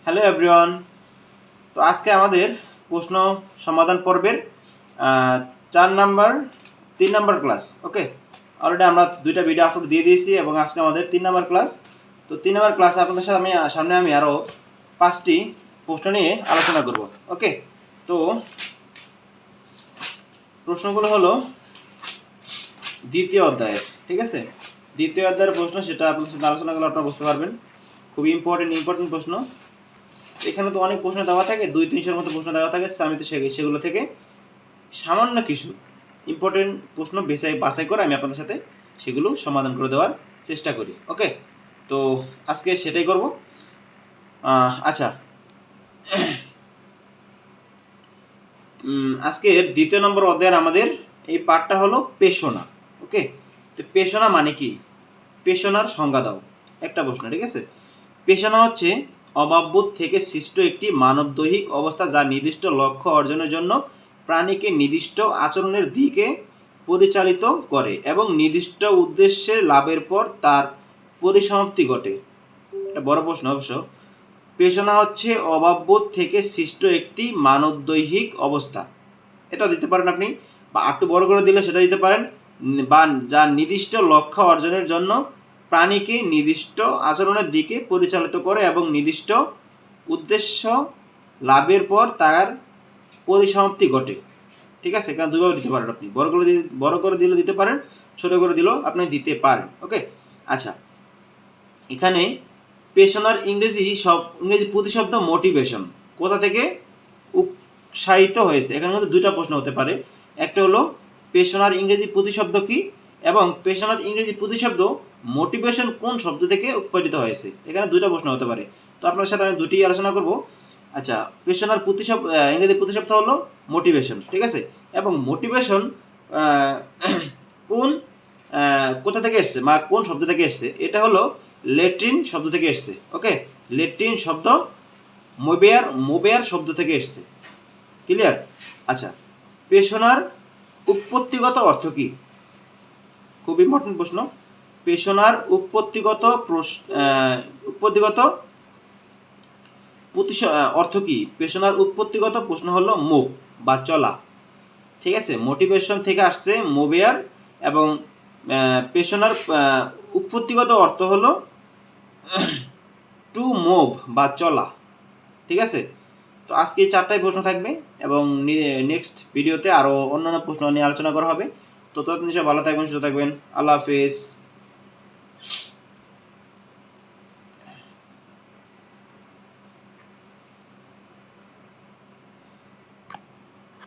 Hello everyone. তো আজকে আমাদের প্রশ্ন সমাধান পর্বের 4 নাম্বার 3 নাম্বার ক্লাস। ওকে, অলরেডি আমরা দুইটা ভিডিও আপলোড দিয়ে দিয়েছি এবং আজকে আমাদের 3 নাম্বার ক্লাস। তো 3 নাম্বার ক্লাসে আপনাদের সামনে আমি আরও 5টি প্রশ্ন নিয়ে আলোচনা করব। ওকে, তো প্রশ্নগুলো হলো দ্বিতীয় অধ্যায়ের, ঠিক আছে? দ্বিতীয় অধ্যায়ের প্রশ্ন, সেটা আপনাদের সাথে আলোচনা করলে আপনারা বুঝতে পারবেন। খুবই ইম্পর্টেন্ট প্রশ্ন। এখানে তো অনেক প্রশ্ন দেওয়া থাকে, 200-300 মতো প্রশ্ন দেওয়া থাকে। আমি তো সেগুলো থেকে সামান্য কিছু ইম্পর্টেন্ট প্রশ্ন বাছাই করে আমি আপনাদের সাথে সেগুলো সমাধান করে দেওয়ার চেষ্টা করি। ওকে, তো আজকে সেটাই করব। আচ্ছা, আজকের দ্বিতীয় নম্বর অধ্যায়ের আমাদের এই পার্টটা হলো পেশনা। ওকে, তো পেশনা মানে কি? পেশনার সংজ্ঞা দাও, একটা প্রশ্ন, ঠিক আছে? পেশনা হচ্ছে অভাববোধ থেকে সৃষ্ট একটি মানবদৈহিক অবস্থা যা নির্দিষ্ট লক্ষ্য অর্জনের জন্য প্রাণীকে নির্দিষ্ট আচরণের দিকে পরিচালিত করে এবং নির্দিষ্ট উদ্দেশ্যের লাভের পর তার পরিসমাপ্তি ঘটে। এটা বড় প্রশ্ন অবশ্য। পেশনা হচ্ছে অভাববোধ থেকে সৃষ্ট একটি মানবদৈহিক অবস্থা, এটা দিতে পারেন আপনি, বা একটু বড় করে দিলে সেটা দিতে পারেন, বা যা নির্দিষ্ট লক্ষ্য অর্জনের জন্য প্রাণীকে নির্দিষ্ট আচরণের দিকে পরিচালিত করে এবং নির্দিষ্ট উদ্দেশ্য লাভের পর তার পরিসমাপ্তি ঘটে। ঠিক আছে, এখানে দুইভাবে দিতে পারেন আপনি, বড় করে দিলে দিতে পারেন, ছোট করে দিলেও আপনি দিতে পারেন। ওকে, আচ্ছা, এখানে পেশনার ইংরেজি প্রতিশব্দ মোটিভেশন কোথা থেকে উৎসাহিত হয়েছে? এখানে মধ্যে দুইটা প্রশ্ন হতে পারে। একটা হলো পেশনার ইংরেজি প্রতিশব্দ কি, এবং পেশনার ইংরেজি প্রতিশব্দ মোটিভেশন কোন শব্দ থেকে উৎপাদিত হয়েছে? এখানে দুইটা প্রশ্ন হতে পারে, তো আপনার সাথে আমি দুটি আলোচনা করব। আচ্ছা, পেশনার ইংরেজি প্রতিশব্দ হলো মোটিভেশন, ঠিক আছে? এবং মোটিভেশন কোথা থেকে এসছে, বা কোন শব্দ থেকে এসছে? এটা হলো ল্যাটিন শব্দ থেকে এসছে। ওকে, ল্যাটিন শব্দ মোবেয়ার শব্দ থেকে এসছে। ক্লিয়ার? আচ্ছা, পেশনার উৎপত্তিগত অর্থ কি? খুব ইম্পর্টেন্ট প্রশ্ন। পেশনার উৎপত্তিগত অর্থ কি? পেশনার উৎপত্তিগত প্রশ্ন হলো মুভ বা চলা, ঠিক আছে? মোটিভেশন থেকে আসছে মোবেয়ার, এবং পেশনার উৎপত্তিগত অর্থ হলো টু মুভ বা চলা, ঠিক আছে? তো আজকে এই 4টাই প্রশ্ন থাকবে এবং নেক্সট ভিডিওতে আরও অন্যান্য প্রশ্ন নিয়ে আলোচনা করা হবে। তো ততদিন সব ভালো থাকবেন, সুস্থ থাকবেন। আল্লাহ হাফেজ।